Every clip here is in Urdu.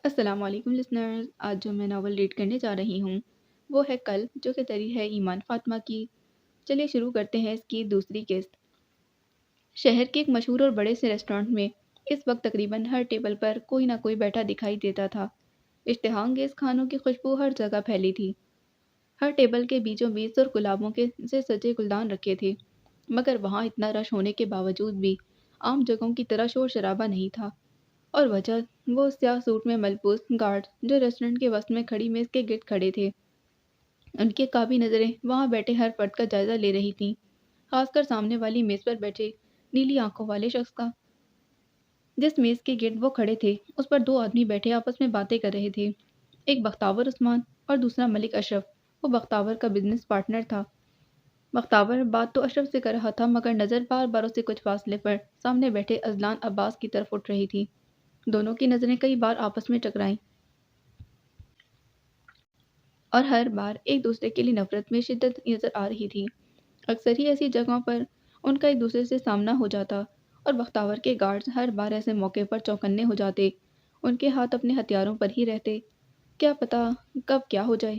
السلام علیکم لسنرز، آج جو میں ناول ریڈ کرنے جا رہی ہوں وہ ہے کل، جو کہ تری ہے ایمان فاطمہ کی۔ چلیے شروع کرتے ہیں اس کی دوسری قسط۔ شہر کے ایک مشہور اور بڑے سے ریسٹورانٹ میں اس وقت تقریباً ہر ٹیبل پر کوئی نہ کوئی بیٹھا دکھائی دیتا تھا۔ اشتہا انگیز کھانوں کی خوشبو ہر جگہ پھیلی تھی۔ ہر ٹیبل کے بیچوں بیچ اور گلابوں کے سے سجے گلدان رکھے تھے، مگر وہاں اتنا رش ہونے کے باوجود بھی عام جگہوں کی طرح شور شرابہ نہیں تھا، اور وجہ وہ سیاہ سوٹ میں ملبوس گارڈ جو ریسٹورنٹ کے وسط میں کھڑی میز کے گرد کھڑے تھے۔ ان کی کافی نظریں وہاں بیٹھے ہر فرد کا جائزہ لے رہی تھیں، خاص کر سامنے والی میز پر بیٹھے نیلی آنکھوں والے شخص کا۔ جس میز کے گرد وہ کھڑے تھے اس پر دو آدمی بیٹھے آپس میں باتیں کر رہے تھے، ایک بختاور عثمان اور دوسرا ملک اشرف۔ وہ بختاور کا بزنس پارٹنر تھا۔ بختاور بات تو اشرف سے کر رہا تھا، مگر نظر بار بار اسے کچھ فاصلے پر سامنے بیٹھے اذلان عباس کی طرف اٹھ رہی تھی۔ دونوں کی نظریں کئی بار آپس میں ٹکرائیں اور ہر بار ایک دوسرے کے لیے نفرت میں شدت نظر آ رہی تھی۔ اکثر ہی ایسی جگہوں پر ان کا ایک دوسرے سے سامنا ہو جاتا، اور بختاور کے گارڈز ہر بار ایسے موقع پر چوکنے ہو جاتے۔ ان کے ہاتھ اپنے ہتھیاروں پر ہی رہتے، کیا پتہ کب کیا ہو جائے۔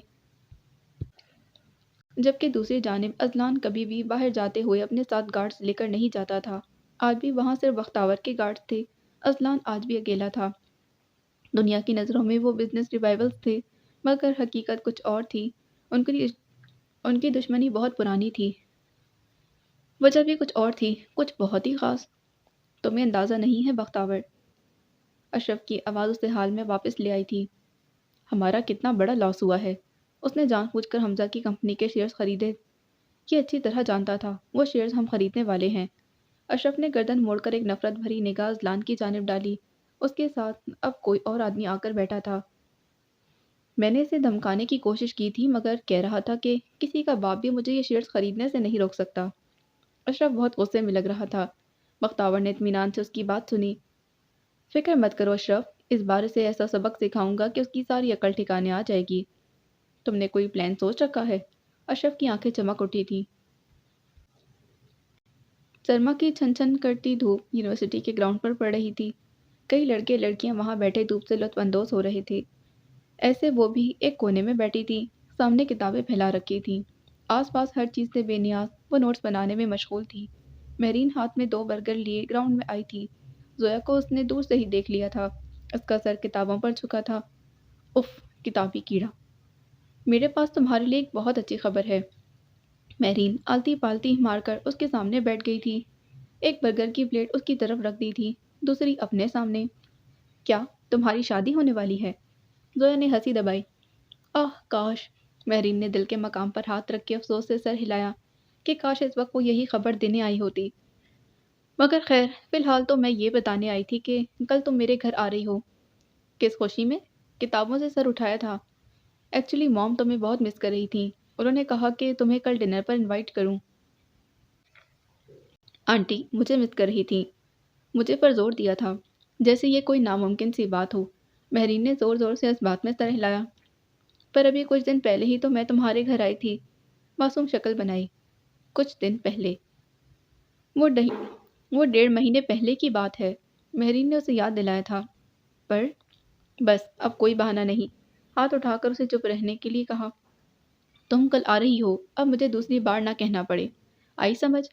جبکہ دوسری جانب اذلان کبھی بھی باہر جاتے ہوئے اپنے ساتھ گارڈز لے کر نہیں جاتا تھا۔ آج بھی وہاں صرف بختاور کے گارڈز تھے، اذلان آج بھی اکیلا تھا۔ دنیا کی نظروں میں وہ بزنس ریوائولز تھے، مگر حقیقت کچھ اور تھی۔ ان کی دشمنی بہت پرانی تھی، وجہ بھی کچھ اور تھی، کچھ بہت ہی خاص۔ تمہیں اندازہ نہیں ہے بختاور، اشرف کی آواز اسے حال میں واپس لے آئی تھی، ہمارا کتنا بڑا لاس ہوا ہے۔ اس نے جان بوجھ کر حمزہ کی کمپنی کے شیئرز خریدے۔ یہ اچھی طرح جانتا تھا وہ شیئرز ہم خریدنے والے ہیں۔ اشرف نے گردن موڑ کر ایک نفرت بھری نگاہ اذلان کی جانب ڈالی۔ اس کے ساتھ اب کوئی اور آدمی آ کر بیٹھا تھا۔ میں نے اسے دھمکانے کی کوشش کی تھی، مگر کہہ رہا تھا کہ کسی کا باپ بھی مجھے یہ شیئرز خریدنے سے نہیں روک سکتا۔ اشرف بہت غصے میں لگ رہا تھا۔ بختاور نے اطمینان سے اس کی بات سنی۔ فکر مت کرو اشرف، اس بار اسے ایسا سبق سکھاؤں گا کہ اس کی ساری عقل ٹھکانے آ جائے گی۔ تم نے کوئی پلان سوچ رکھا ہے؟ اشرف کی آنکھیں چمک اٹھی تھیں۔ سرما کی چھن چھن کرتی دھوپ یونیورسٹی کے گراؤنڈ پر پڑ رہی تھی۔ کئی لڑکے لڑکیاں وہاں بیٹھے دھوپ سے لطف اندوز ہو رہے تھے۔ ایسے وہ بھی ایک کونے میں بیٹھی تھی، سامنے کتابیں پھیلا رکھی تھیں۔ آس پاس ہر چیز سے بے نیاز وہ نوٹس بنانے میں مشغول تھی۔ مہرین ہاتھ میں 2 برگر لیے گراؤنڈ میں آئی تھی۔ زویا کو اس نے دور سے ہی دیکھ لیا تھا۔ اس کا سر کتابوں پر جھکا تھا۔ اف، کتابی کیڑا، میرے پاس تمہارے لیے ایک بہت اچھی خبر ہے۔ مہرین آلتی پالتی مار کر اس کے سامنے بیٹھ گئی تھی۔ ایک برگر کی پلیٹ اس کی طرف رکھ دی تھی، دوسری اپنے سامنے۔ کیا تمہاری شادی ہونے والی ہے؟ زویا نے ہنسی دبائی۔ آہ کاش، مہرین نے دل کے مقام پر ہاتھ رکھ کے افسوس سے سر ہلایا کہ کاش اس وقت وہ یہی خبر دینے آئی ہوتی۔ مگر خیر، فی الحال تو میں یہ بتانے آئی تھی کہ کل تم میرے گھر آ رہی ہو۔ کس خوشی میں؟ کتابوں سے سر اٹھایا تھا۔ ایکچولی موم تمہیں بہت مس کر رہی تھیں، انہوں نے کہا کہ تمہیں کل ڈنر پر انوائٹ کروں۔ آنٹی مجھے مس کر رہی تھیں، مجھے پر زور دیا تھا، جیسے یہ کوئی ناممکن سی بات ہو۔ مہرین نے زور زور سے اس بات میں سر ہلایا۔ پر ابھی کچھ دن پہلے ہی تو میں تمہارے گھر آئی تھی، معصوم شکل بنائی۔ کچھ دن پہلے؟ وہ 1.5 مہینے پہلے کی بات ہے، مہرین نے اسے یاد دلایا تھا۔ پر بس اب کوئی بہانہ نہیں، ہاتھ اٹھا کر اسے چپ رہنے کے لیے کہا۔ تم کل آ رہی ہو، اب مجھے دوسری بار نہ کہنا پڑے، آئی سمجھ؟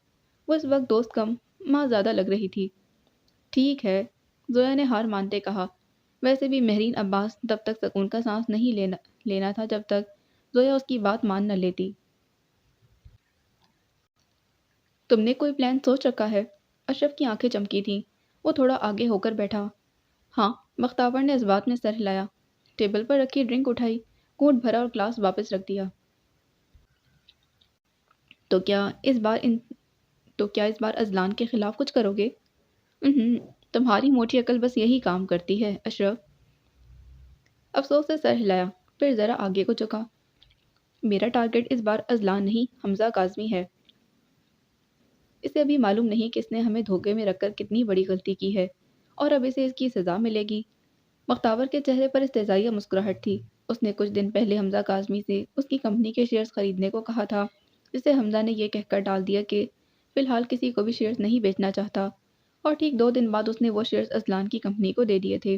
وہ اس وقت دوست کم ماں زیادہ لگ رہی تھی۔ ٹھیک ہے، زویا نے ہار مانتے کہا۔ ویسے بھی مہرین عباس تب تک سکون کا سانس نہیں لینا تھا جب تک زویا اس کی بات مان نہ لیتی۔ تم نے کوئی پلان سوچ رکھا ہے؟ اشرف کی آنکھیں چمکی تھیں۔ وہ تھوڑا آگے ہو کر بیٹھا۔ ہاں، بختاور نے اس بات میں سر ہلایا۔ ٹیبل پر رکھی ڈرنک اٹھائی، گھونٹ بھرا اور گلاس واپس رکھ دیا۔ تو کیا اس بار اذلان کے خلاف کچھ کرو گے؟ تمہاری موٹی عقل بس یہی کام کرتی ہے اشرف۔ افسوس سے سر ہلایا، پھر ذرا آگے کو جھکا۔ میرا ٹارگٹ اس بار اذلان نہیں، حمزہ کاظمی ہے۔ اسے ابھی معلوم نہیں کہ اس نے ہمیں دھوکے میں رکھ کر کتنی بڑی غلطی کی ہے، اور اب اسے اس کی سزا ملے گی۔ بختاور کے چہرے پر استہزائیہ مسکراہٹ تھی۔ اس نے کچھ دن پہلے حمزہ کاظمی سے اس کی کمپنی کے شیئرز خریدنے کو کہا تھا، جسے حمزہ نے یہ کہہ کر ٹال دیا کہ فی الحال کسی کو بھی شیئرز نہیں بیچنا چاہتا، اور ٹھیک 2 دن بعد اس نے وہ شیئرز اذلان کی کمپنی کو دے دیے تھے۔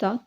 7।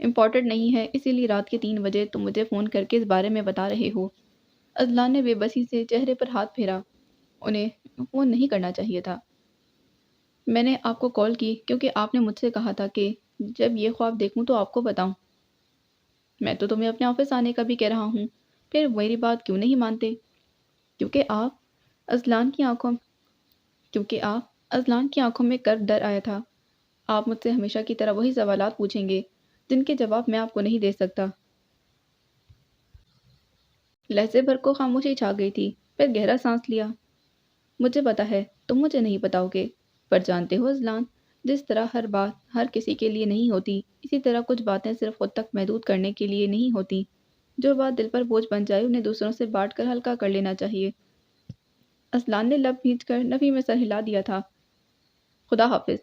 امپورٹنٹ نہیں ہے، اسی لیے رات کے 3 بجے تم مجھے فون کر کے اس بارے میں بتا رہے ہو۔ اذلان نے بے بسی سے چہرے پر ہاتھ پھیرا۔ انہیں فون نہیں کرنا چاہیے تھا۔ میں نے آپ کو کال کی کیونکہ آپ نے مجھ سے کہا تھا کہ جب یہ خواب دیکھوں تو آپ کو بتاؤں۔ میں تو تمہیں اپنے آفس آنے کا بھی کہہ رہا ہوں، پھر میری بات کیوں نہیں مانتے؟ کیونکہ آپ اذلان کی آنکھوں کیونکہ آپ اذلان کی آنکھوں میں کرب ڈر آیا تھا۔ آپ مجھ سے ہمیشہ کی طرح وہی سوالات پوچھیں گے جن کے جواب میں آپ کو نہیں دے سکتا۔ لہجے بھر کو خاموشی چھا گئی تھی، پھر گہرا سانس لیا۔ مجھے پتا ہے تم مجھے نہیں بتاؤ گے، پر جانتے ہو اذلان، جس طرح ہر بات ہر کسی کے لیے نہیں ہوتی، اسی طرح کچھ باتیں صرف خود تک محدود کرنے کے لیے نہیں ہوتی۔ جو بات دل پر بوجھ بن جائے انہیں دوسروں سے بانٹ کر ہلکا کر لینا چاہیے۔ اذلان نے لب بھینچ کر نفی میں سر ہلا دیا تھا۔ خدا حافظ۔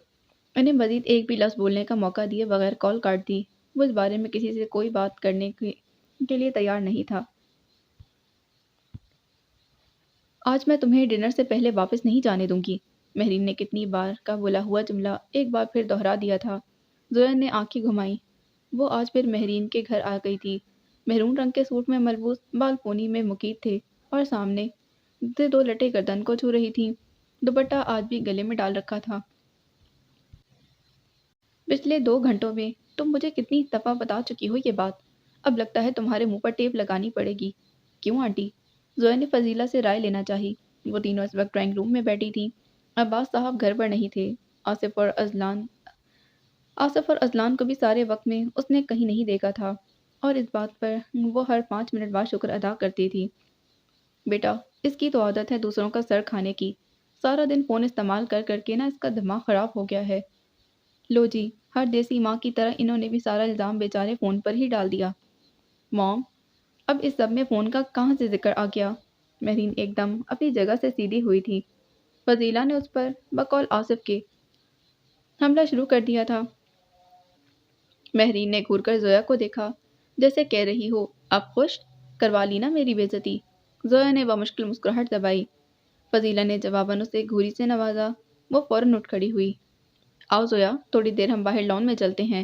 انہیں مزید ایک بھی لفظ بولنے کا موقع دیے بغیر کال کاٹ دی۔ وہ اس بارے میں کسی سے کوئی بات کرنے کے لیے تیار نہیں تھا۔ آج میں تمہیں ڈنر سے پہلے واپس نہیں جانے دوں گی، مہرین نے کتنی بار کا بولا ہوا جملہ ایک بار پھر دہرا دیا تھا۔ زویا نے آنکھیں گھمائیں۔ وہ آج پھر مہرین کے گھر آ گئی تھی۔ میرون رنگ کے سوٹ میں ملبوس، بال پونی میں مکیت تھے اور سامنے سے 2 لٹیں گردن کو چھو رہی تھیں۔ دوپٹہ آج بھی گلے میں ڈال رکھا تھا۔ پچھلے 2 گھنٹوں میں تم مجھے کتنی دفعہ بتا چکی ہو یہ بات، اب لگتا ہے تمہارے منہ پر ٹیپ لگانی پڑے گی۔ کیوں آنٹی؟ زویا نے فضیلہ سے رائے لینا چاہی۔ وہ تینوں اس وقت ڈرائنگ روم میں بیٹھی تھیں۔ عباس صاحب گھر پر نہیں تھے۔ آصف اور اذلان کو بھی سارے وقت میں اس نے کہیں نہیں دیکھا تھا، اور اس بات پر وہ ہر 5 منٹ بعد شکر ادا کرتی تھی۔ بیٹا، اس کی تو عادت ہے دوسروں کا سر کھانے کی۔ سارا دن فون استعمال کر کر کے نا اس کا دماغ خراب ہو گیا ہے۔ لو جی، ہر دیسی ماں کی طرح انہوں نے بھی سارا الزام بیچارے فون پر ہی ڈال دیا۔ موم، اب اس سب میں فون کا کہاں سے ذکر آ گیا؟ مہرین ایک دم اپنی جگہ سے سیدھی ہوئی تھی۔ فضیلہ نے اس پر بقول آصف کے حملہ شروع کر دیا تھا۔ مہرین نے گھور کر زویا کو دیکھا، جیسے کہہ رہی ہو اب خوش کروا لی نا میری بے عزتی۔ زویا نے بمشکل مسکراہٹ دبائی۔ فضیلہ نے جواباً اسے گھوری سے نوازا۔ وہ فوراً اٹھ کھڑی ہوئی۔ آؤ زویا، تھوڑی دیر ہم باہر لان میں چلتے ہیں،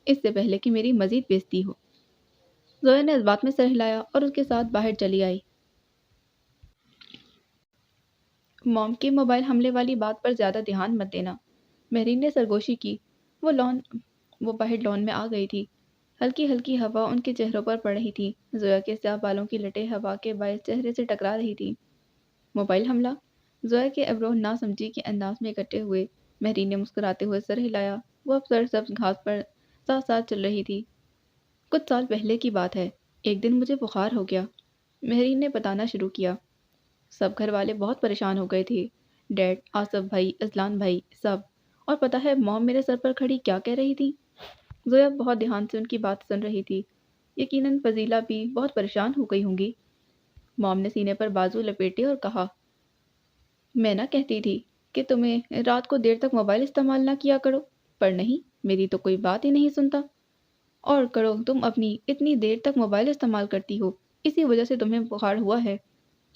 اس سے پہلے کہ میری مزید بے عزتی ہو۔ زویا نے اس بات میں سر ہلایا اور اس کے ساتھ باہر چلی آئی۔ موم کے موبائل حملے والی بات پر زیادہ دھیان مت دینا، مہرین نے سرگوشی کی۔ وہ باہر لان میں آ گئی تھی۔ ہلکی ہلکی ہوا ان کے چہروں پر پڑ رہی تھی۔ زویا کے سیاہ بالوں کی لٹیں ہوا کے باعث چہرے سے ٹکرا رہی تھی۔ موبائل حملہ؟ زویا کے ابرو ناسمجھی کے انداز میں اکٹھے ہوئے۔ مہرین نے مسکراتے ہوئے سر ہلایا۔ وہ اب سرسبز گھاس پر ساتھ ساتھ چل رہی تھی۔ کچھ سال پہلے کی بات ہے، ایک دن مجھے بخار ہو گیا، مہرین نے بتانا شروع کیا۔ سب گھر والے بہت پریشان ہو گئے تھے، ڈیڈ، آصف بھائی، اذلان بھائی، سب۔ اور پتہ ہے موم میرے سر پر کھڑی کیا کہہ رہی تھی؟ زویا بہت دھیان سے ان کی بات سن رہی تھی۔ یقیناً فضیلہ بھی بہت پریشان ہو گئی ہوں گی۔ موم نے سینے پر بازو لپیٹے اور کہا، میں نہ کہتی تھی کہ تمہیں رات کو دیر تک موبائل استعمال نہ کیا کرو، پر نہیں، میری تو کوئی بات ہی نہیں سنتا۔ اور کرو، تم اپنی اتنی دیر تک موبائل استعمال کرتی ہو، اسی وجہ سے تمہیں بخار ہوا ہے۔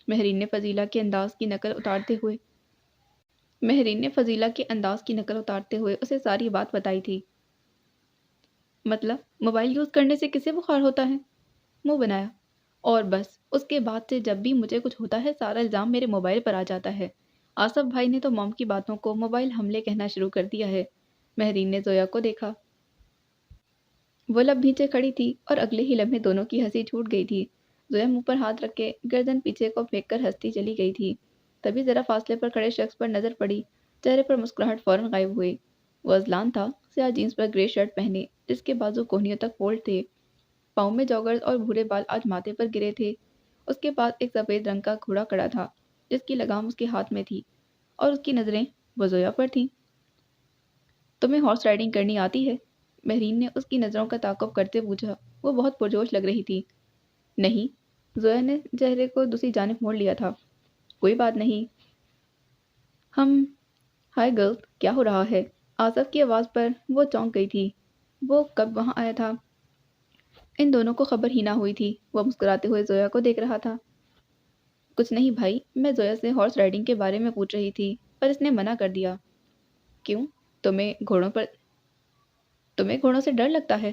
مہرین نے فضیلہ کے انداز کی نقل اتارتے ہوئے اسے ساری بات بتائی تھی۔ مطلب موبائل یوز کرنے سے کسے بخار ہوتا ہے؟ منہ بنایا۔ اور بس اس کے بعد سے جب بھی مجھے کچھ ہوتا ہے سارا الزام میرے موبائل پر آ جاتا ہے۔ آصف بھائی نے تو موم کی باتوں کو موبائل حملے کہنا شروع کر دیا ہے۔ مہرین نے زویا کو دیکھا۔ وہ لب بھینچے کھڑی تھی اور اگلے ہی لمحے دونوں کی ہنسی چھوٹ گئی تھی۔ زویا منہ پر ہاتھ رکھ کے گردن پیچھے کو پھینک کر ہنستی چلی گئی تھی۔ تبھی ذرا فاصلے پر کھڑے شخص پر نظر پڑی۔ چہرے پر مسکراہٹ فوراً غائب ہوئی۔ وہ اذلان تھا، سیاہ جینس پر گرے شرٹ پہنے، جس کے بازو کونیوں تک فولڈ تھے۔ پاؤں میں جاگرز اور بھورے بال آج ماتھے پر گرے تھے۔ اس کے پاس ایک سفید رنگ کا گھوڑا کھڑا تھا، جس کی لگام اس کے ہاتھ میں تھی، اور اس کی نظریں وہ زویا پر تھیں۔ تمہیں ہارس رائڈنگ کرنی آتی ہے؟ مہرین نے اس کی نظروں کا تعاقب کرتے پوچھا۔ وہ بہت پرجوش لگ رہی تھی۔ نہیں، زویا نے چہرے کو دوسری جانب موڑ لیا تھا۔ کوئی بات نہیں۔ ہائے گرلز، کیا ہو رہا ہے؟ آصف کی آواز پر وہ چونک گئی تھی۔ وہ کب وہاں آیا تھا؟ ان دونوں کو خبر ہی نہ ہوئی تھی۔ وہ مسکراتے ہوئے زویا کو دیکھ رہا تھا۔ کچھ نہیں بھائی، میں زویا سے ہارس رائڈنگ کے بارے میں پوچھ رہی تھی، پر اس نے منع کر دیا۔ کیوں؟ تمہیں گھوڑوں سے ڈر لگتا ہے؟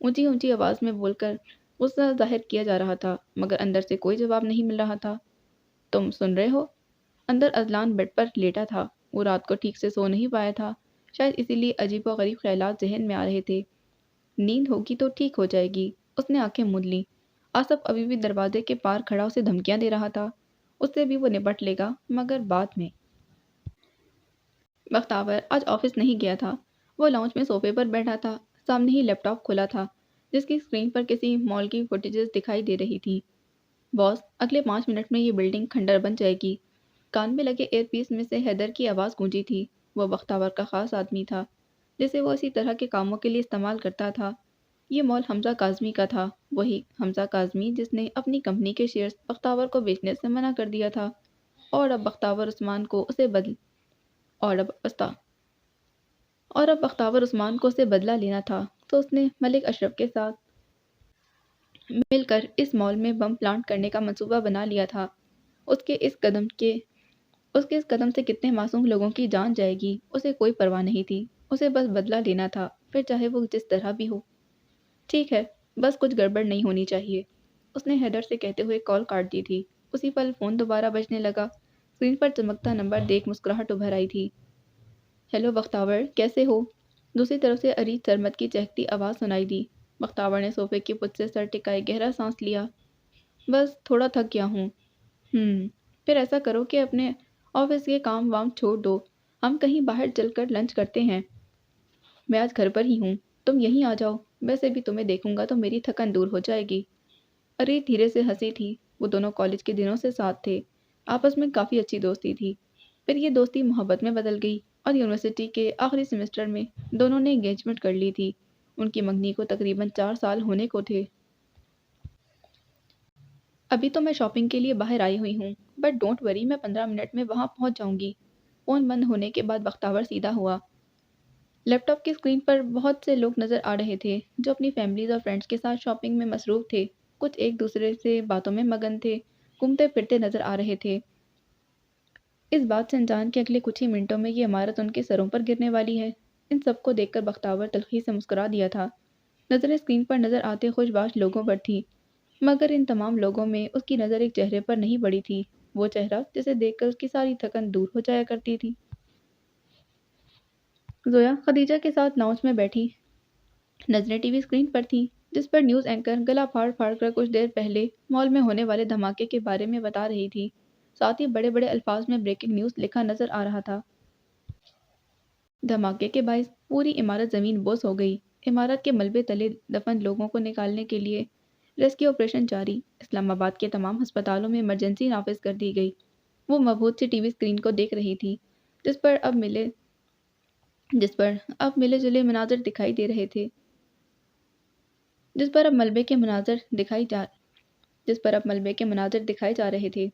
اونچی اونچی آواز میں بول کر غصہ ظاہر کیا جا رہا تھا، مگر اندر سے کوئی جواب نہیں مل رہا تھا۔ تم سن رہے ہو؟ اندر اذلان بیڈ پر لیٹا تھا۔ وہ رات کو ٹھیک سے سو نہیں پایا تھا، شاید اسی لیے عجیب و غریب خیالات ذہن میں آ رہے تھے۔ نیند ہوگی تو ٹھیک ہو جائے گی، اس نے آنکھیں موند لیں۔ آصف ابھی بھی دروازے کے پار کھڑا اسے دھمکیاں دے رہا تھا، اس سے بھی وہ نپٹ لے گا مگر بعد میں۔ بختاور آج آفس نہیں گیا تھا۔ وہ لاؤنج میں صوفے پر بیٹھا تھا، سامنے ہی لیپ ٹاپ کھلا تھا جس کی اسکرین پر کسی مال کی فوٹیجز دکھائی دے رہی تھی۔ باس، اگلے 5 منٹ میں یہ بلڈنگ کھنڈر بن جائے گی۔ کان میں لگے ایئر پیس میں سے حیدر کی آواز گونجی تھی۔ وہ بختاور کا خاص آدمی تھا جسے وہ اسی طرح کے کاموں کے لیے استعمال کرتا تھا۔ یہ مال حمزہ کاظمی کا تھا، وہی حمزہ کاظمی جس نے اپنی کمپنی کے شیئرز بختاور کو بیچنے سے منع کر دیا تھا، اور اب بختاور عثمان کو اسے بدل اور اب استا اور اب بختاور عثمان کو اسے بدلہ لینا تھا، تو اس نے ملک اشرف کے ساتھ مل کر اس مال میں بم پلانٹ کرنے کا منصوبہ بنا لیا تھا۔ اس کے اس قدم سے کتنے معصوم لوگوں کی جان جائے گی اسے کوئی پرواہ نہیں تھی، اسے بس بدلہ لینا تھا، پھر چاہے وہ جس طرح بھی ہو۔ ٹھیک ہے، بس کچھ گڑبڑ نہیں ہونی چاہیے، اس نے حیدر سے کہتے ہوئے کال کاٹ دی تھی۔ اسی پل فون دوبارہ بجنے لگا۔ اسکرین پر چمکتا نمبر دیکھ مسکراہٹ ابھر آئی تھی۔ ہیلو بختاور، کیسے ہو؟ دوسری طرف سے ارید سرمد کی چہکتی آواز سنائی دی۔ بختاور نے صوفے کی پشت سے سر ٹکائے گہرا سانس لیا۔ بس تھوڑا تھک گیا ہوں۔ پھر ایسا کرو کہ اپنے آفس کے کام وام چھوڑ دو، ہم کہیں باہر چل کر لنچ کرتے ہیں۔ میں آج گھر پر ہی ہوں، تم یہیں آ جاؤ، ویسے بھی تمہیں دیکھوں گا تو میری تھکن دور ہو جائے گی۔ ارید دھیرے سے ہنسی تھی۔ وہ دونوں کالج کے دنوں سے ساتھ تھے، آپس میں کافی اچھی دوستی تھی۔ پھر یہ دوستی محبت میں بدل گئی اور یونیورسٹی کے آخری سمسٹر میں دونوں نے انگیجمنٹ کر لی تھی۔ ان کی منگنی کو تقریباً 4 سال ہونے کو تھے۔ ابھی تو میں شاپنگ کے لیے باہر آئی ہوئی ہوں، بٹ ڈونٹ وری، میں 15 منٹ میں وہاں پہنچ جاؤں گی۔ فون بند ہونے کے بعد بختاور سیدھا ہوا۔ لیپ ٹاپ کی اسکرین پر بہت سے لوگ نظر آ رہے تھے جو اپنی فیملیز اور فرینڈز کے ساتھ شاپنگ میں مصروف تھے، کچھ ایک دوسرے سے باتوں میں مگن تھے، گھومتے پھرتے نظر آ رہے تھے۔ اس بات سے انجان کہ اگلے کچھ ہی منٹوں میں یہ عمارت ان کے سروں پر گرنے والی ہے۔ ان سب کو دیکھ کر بختاور تلخی سے مسکرا دیا تھا۔ نظریں اسکرین پر نظر آتے خوش باش لوگوں پر تھی، مگر ان تمام لوگوں میں اس کی نظر ایک چہرے پر نہیں پڑی تھی، وہ چہرہ جسے دیکھ کر اس کی ساری تھکن دور ہو جایا کرتی تھی۔ زویا خدیجہ کے ساتھ لاؤنج میں بیٹھی، نظریں ٹی وی اسکرین پر تھیں جس پر نیوز اینکر گلا پھاڑ پھاڑ کر کچھ دیر پہلے مال میں ہونے والے دھماکے کے بارے میں بتا رہی تھی، ساتھ ہی بڑے بڑے الفاظ میں بریکنگ نیوز لکھا نظر آ رہا تھا۔ دھماکے کے باعث پوری عمارت زمین بوس ہو گئی، عمارت کے ملبے تلے دفن لوگوں کو نکالنے کے لیے ریسکیو آپریشن جاری، اسلام آباد کے تمام ہسپتالوں میں ایمرجنسی نافذ کر دی گئی۔ وہ مبہوت سی ٹی وی اسکرین کو دیکھ رہی تھی جس پر اب ملے جلے مناظر دکھائی دے رہے تھے جس پر اب ملبے کے مناظر دکھائے جا رہے تھے۔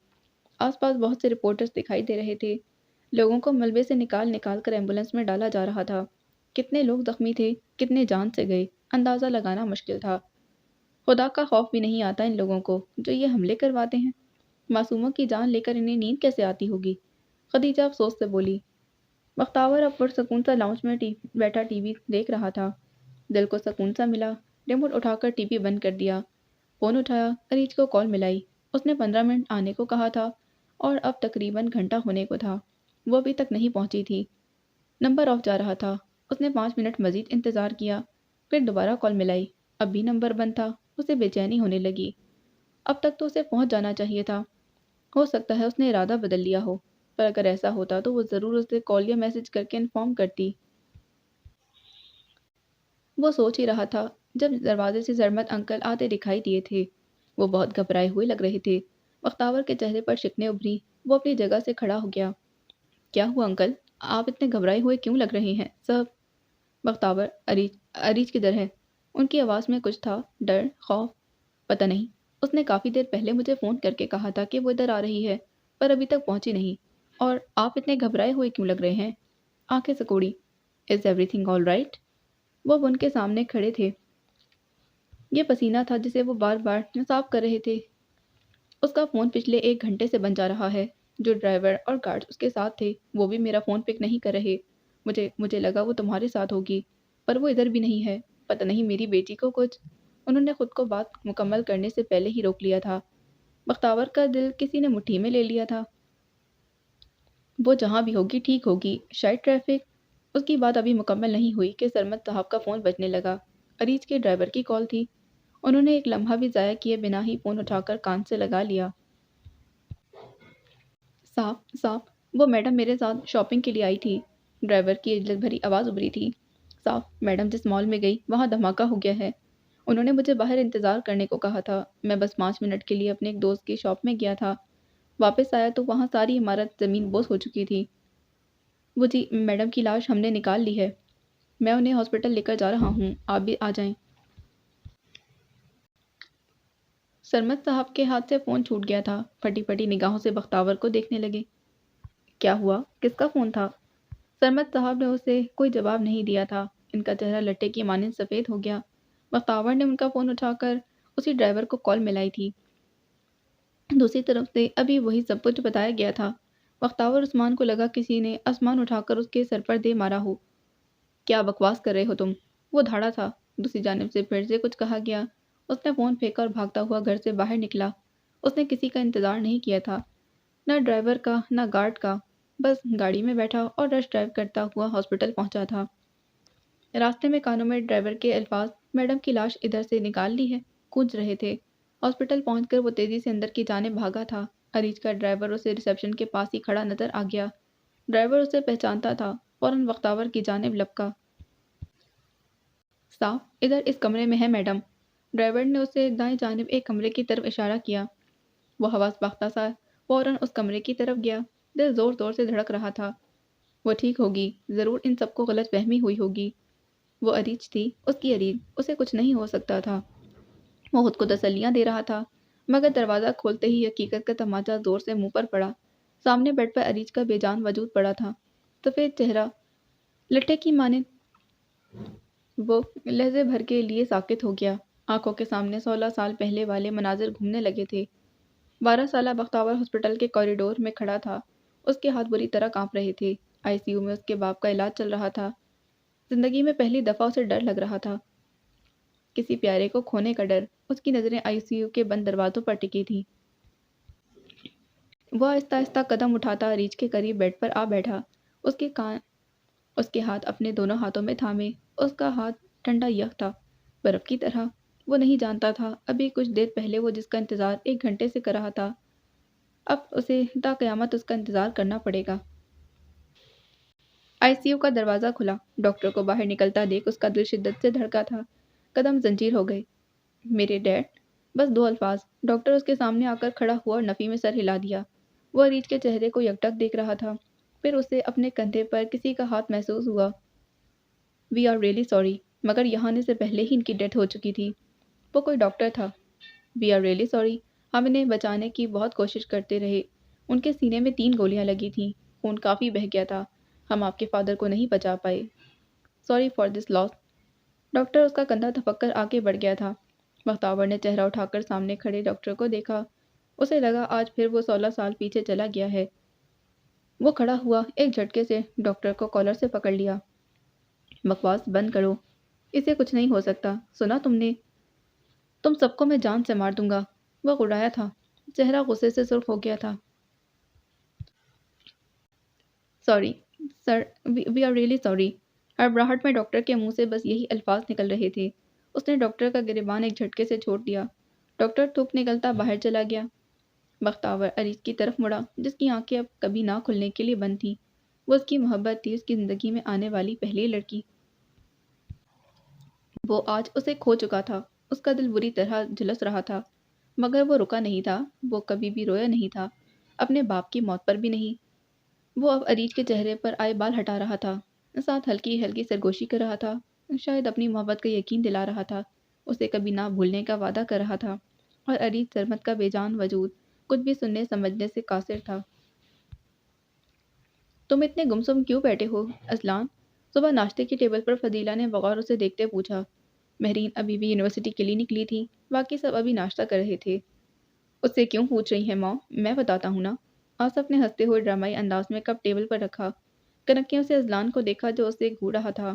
آس پاس بہت سے رپورٹرز دکھائی دے رہے تھے، لوگوں کو ملبے سے نکال کر ایمبولینس میں ڈالا جا رہا تھا۔ کتنے لوگ زخمی تھے، کتنے جان سے گئے، اندازہ لگانا مشکل تھا۔ خدا کا خوف بھی نہیں آتا ان لوگوں کو جو یہ حملے کرواتے ہیں، معصوموں کی جان لے کر انہیں نیند کیسے آتی ہوگی؟ خدیجہ افسوس سے بولی۔ بختاور اب پرسکون سا لاؤنج میں بیٹھا ٹی وی دیکھ رہا تھا، دل کو سکون سا ملا۔ ریموٹ اٹھا کر ٹی وی بند کر دیا، فون اٹھایا، اریج کو کال ملائی۔ اس نے 15 منٹ آنے کو کہا تھا اور اب تقریباً گھنٹہ ہونے کو تھا، وہ ابھی تک نہیں پہنچی تھی۔ نمبر آف جا رہا تھا، اس نے 5 منٹ مزید انتظار کیا، پھر دوبارہ کال ملائی، اب بھی نمبر بند تھا۔ اسے بے چینی ہونے لگی، اب تک تو اسے پہنچ جانا چاہیے تھا۔ ہو سکتا ہے اس نے ارادہ بدل لیا ہو، پر اگر ایسا ہوتا تو وہ ضرور اسے کال یا میسج کر کے انفارم کرتی۔ وہ سوچ ہی رہا تھا جب دروازے سے سرمد انکل آتے دکھائی دیے تھے۔ وہ بہت گھبرائے ہوئے لگ رہے تھے۔ بختاور کے چہرے پر شکنیں ابھری، وہ اپنی جگہ سے کھڑا ہو گیا۔ کیا ہوا انکل؟ آپ اتنے گھبرائے ہوئے کیوں لگ رہے ہیں سب؟ بختاور، اریج کدھر ہے؟ ان کی آواز میں کچھ تھا، ڈر، خوف، پتہ نہیں۔ اس نے کافی دیر پہلے مجھے فون کر کے کہا تھا کہ وہ ادھر آ رہی ہے، پر ابھی تک پہنچی نہیں۔ اور آپ اتنے گھبرائے ہوئے کیوں لگ رہے ہیں؟ آنکھیں سکوڑی۔ Is everything all right? وہ ان کے سامنے کھڑے تھے، یہ پسینہ تھا جسے وہ بار بار صاف کر رہے تھے۔ اس کا فون پچھلے 1 گھنٹے سے بند جا رہا ہے، جو ڈرائیور اور گارڈز اس کے ساتھ تھے وہ بھی میرا فون پک نہیں کر رہے۔ مجھے لگا وہ تمہارے ساتھ ہوگی، پر وہ ادھر بھی نہیں ہے۔ پتہ نہیں میری بیٹی کو کچھ۔ انہوں نے خود کو بات مکمل کرنے سے پہلے ہی روک لیا تھا۔ بختاور کا دل کسی نے مٹھی میں لے لیا تھا۔ وہ جہاں بھی ہوگی ٹھیک ہوگی، شاید ٹریفک۔ اس کی بات ابھی مکمل نہیں ہوئی کہ سرمد صاحب کا فون بجنے لگا۔ عریض کے ڈرائیور کی کال تھی۔ انہوں نے ایک لمحہ بھی ضائع کیے بنا ہی فون اٹھا کر کان سے لگا لیا۔ صاحب صاحب، وہ میڈم میرے ساتھ شاپنگ کے لیے آئی تھی۔ ڈرائیور کی عجلت بھری آواز ابھری تھی۔ صاحب، میڈم جس مال میں گئی وہاں دھماکہ ہو گیا ہے۔ انہوں نے مجھے باہر انتظار کرنے کو کہا تھا۔ میں بس 5 منٹ کے لیے اپنے ایک دوست کی شاپ میں گیا تھا۔ واپس آیا تو وہاں ساری عمارت زمین بوس ہو چکی تھی۔ وہ جی، میڈم کی لاش ہم نے نکال لی ہے۔ میں انہیں ہاسپٹل لے کر جا رہا ہوں، آپ بھی آ جائیں۔ سرمد صاحب کے ہاتھ سے فون چھوٹ گیا تھا۔ پھٹی پھٹی نگاہوں سے بختاور کو دیکھنے لگے۔ کیا ہوا؟ کس کا فون تھا؟ سرمد صاحب نے اسے کوئی جواب نہیں دیا تھا۔ ان کا چہرہ لٹے کی مانند سفید ہو گیا۔ بختاور نے ان کا فون اٹھا کر اسی ڈرائیور کو کال ملائی تھی۔ دوسری طرف سے ابھی وہی سب کچھ بتایا گیا تھا۔ بختاور عثمان کو لگا کسی نے آسمان اٹھا کر اس کے سر پر دے مارا ہو۔ کیا بکواس کر رہے ہو تم؟ وہ دھاڑا تھا۔ دوسری جانب سے پھر سے کچھ کہا گیا۔ اس نے فون پھینکا اور بھاگتا ہوا گھر سے باہر نکلا۔ اس نے کسی کا انتظار نہیں کیا تھا، نہ ڈرائیور کا نہ گارڈ کا۔ بس گاڑی میں بیٹھا اور رش ڈرائیو کرتا ہوا ہاسپٹل پہنچا تھا۔ راستے میں کانوں میں ڈرائیور کے الفاظ میڈم کی لاش ادھر سے نکال لی ہے گونج رہے تھے۔ ہاسپٹل پہنچ کر وہ تیزی سے اندر کی جانب بھاگا تھا۔ عریج کا ڈرائیور اسے ریسیپشن کے پاس ہی کھڑا نظر آ گیا۔ ڈرائیور اسے پہچانتا تھا، فوراً بختاور کی جانب لپکا۔ صاحب، ادھر اس کمرے میں ہے میڈم۔ ڈرائیور نے اسے دائیں جانب ایک کمرے کی طرف اشارہ کیا۔ وہ حواس باختہ سا فوراً اس کمرے کی طرف گیا۔ دل زور زور سے دھڑک رہا تھا۔ وہ ٹھیک ہوگی، ضرور ان سب کو غلط فہمی ہوئی ہوگی۔ وہ عریج تھی، اس کی عریج، اسے کچھ نہیں ہو سکتا تھا۔ وہ خود کو تسلیاں دے رہا تھا، مگر دروازہ کھولتے ہی حقیقت کا تماچا زور سے منہ پر پڑا۔ سامنے بیڈ پر عریج کا بے جان وجود پڑا تھا، سفید چہرہ لٹے کی مانند۔ وہ لہجے بھر کے لیے ساکت ہو گیا۔ آنکھوں کے سامنے 16 سال پہلے والے مناظر گھومنے لگے تھے۔ 12 سالہ بختاور ہاسپٹل کے کوریڈور میں کھڑا تھا۔ اس کے ہاتھ بری طرح کانپ رہے تھے۔ آئی سی یو میں اس کے باپ کا علاج چل رہا تھا۔ زندگی میں پہلی دفعہ اسے ڈر لگ رہا تھا، کسی پیارے کو کھونے کا ڈر۔ اس کی نظریں آئی سی یو کے بند دروازوں پر ٹکی تھیں۔ وہ آہستہ آہستہ قدم اٹھاتا عریج کے قریب بیڈ پر آ بیٹھا۔ اس کے ہاتھ اپنے دونوں ہاتھوں میں تھامے۔ اس کا ہاتھ ٹھنڈا یخ تھا، برف کی طرح۔ وہ نہیں جانتا تھا ابھی کچھ دیر پہلے وہ جس کا انتظار 1 گھنٹے سے کر رہا تھا، اب اسے تا قیامت اس کا انتظار کرنا پڑے گا۔ آئی سی یو کا دروازہ کھلا۔ ڈاکٹر کو باہر نکلتا دیکھ اس کا دل شدت سے دھڑکا تھا۔ قدم زنجیر ہو گئے۔ میرے ڈیڈ، بس 2 الفاظ۔ ڈاکٹر اس کے سامنے آ کر کھڑا ہوا اور نفی میں سر ہلا دیا۔ وہ عریج کے چہرے کو یکٹک دیکھ رہا تھا، پھر اسے اپنے کندھے پر کسی کا ہاتھ محسوس ہوا۔ وی آر ریئلی سوری، مگر یہاں آنے سے پہلے ہی ان کی ڈیتھ ہو چکی تھی۔ وہ کوئی ڈاکٹر تھا۔ وی آر ریئلی سوری، ہم انہیں بچانے کی بہت کوشش کرتے رہے۔ ان کے سینے میں 3 گولیاں لگی تھیں، خون کافی بہہ گیا تھا۔ ہم آپ کے فادر کو نہیں بچا پائے۔ Sorry for this loss. Doctor اس کا کندھا تھپک کر آگے بڑھ گیا تھا۔ بختاور نے چہرہ اٹھا کر سامنے کھڑے ڈاکٹر کو دیکھا۔ اسے لگا آج پھر وہ 16 سال پیچھے چلا گیا ہے۔ وہ کھڑا ہوا، ایک جھٹکے سے ڈاکٹر کو کالر سے پکڑ لیا۔ بکواس بند کرو، اسے کچھ نہیں ہو سکتا، سنا تم نے؟ تم سب کو میں جان سے مار دوں گا۔ وہ گڑایا تھا، چہرہ غصے سے سرخ ہو گیا تھا۔ Sorry sir, we are really sorry. ہڑبڑاہٹ میں ڈاکٹر کے منہ سے بس یہی الفاظ نکل رہے تھے۔ اس نے ڈاکٹر کا گریبان ایک جھٹکے سے چھوڑ دیا۔ ڈاکٹر تھوک نکلتا باہر چلا گیا۔ بختاور عریج کی طرف مڑا، جس کی آنکھیں اب کبھی نہ کھلنے کے لیے بند تھیں۔ وہ اس کی محبت تھی، اس کی زندگی میں آنے والی پہلی لڑکی۔ وہ آج اسے کھو چکا تھا۔ اس کا دل بری طرح جھلس رہا تھا، مگر وہ رکا نہیں تھا۔ وہ کبھی بھی رویا نہیں تھا، اپنے باپ کی موت پر بھی نہیں۔ وہ اب عریج کے چہرے پر آئے بال ہٹا رہا تھا، ساتھ ہلکی ہلکی سرگوشی کر رہا تھا، شاید اپنی محبت کا یقین دلا رہا تھا، اسے کبھی نہ بھولنے کا وعدہ کر رہا تھا۔ اور عریج سرمد کا بے جان وجود کچھ بھی سننے سمجھنے سے قاصر تھا۔ تم اتنے گمسم کیوں بیٹھے ہو اذلان؟ صبح ناشتے کی ٹیبل پر فضیلہ نے بغور اسے دیکھتے پوچھا۔ مہرین ابھی بھی یونیورسٹی کے لیے نکلی تھی، باقی سب ابھی ناشتہ کر رہے تھے۔ اس سے کیوں پوچھ رہی ہیں ماں؟ میں بتاتا ہوں نا۔ آصف نے ہنستے ہوئے ڈرامائی انداز میں کپ ٹیبل پر رکھا، کنکیوں سے اذلان کو دیکھا جو اسے گھور رہا تھا۔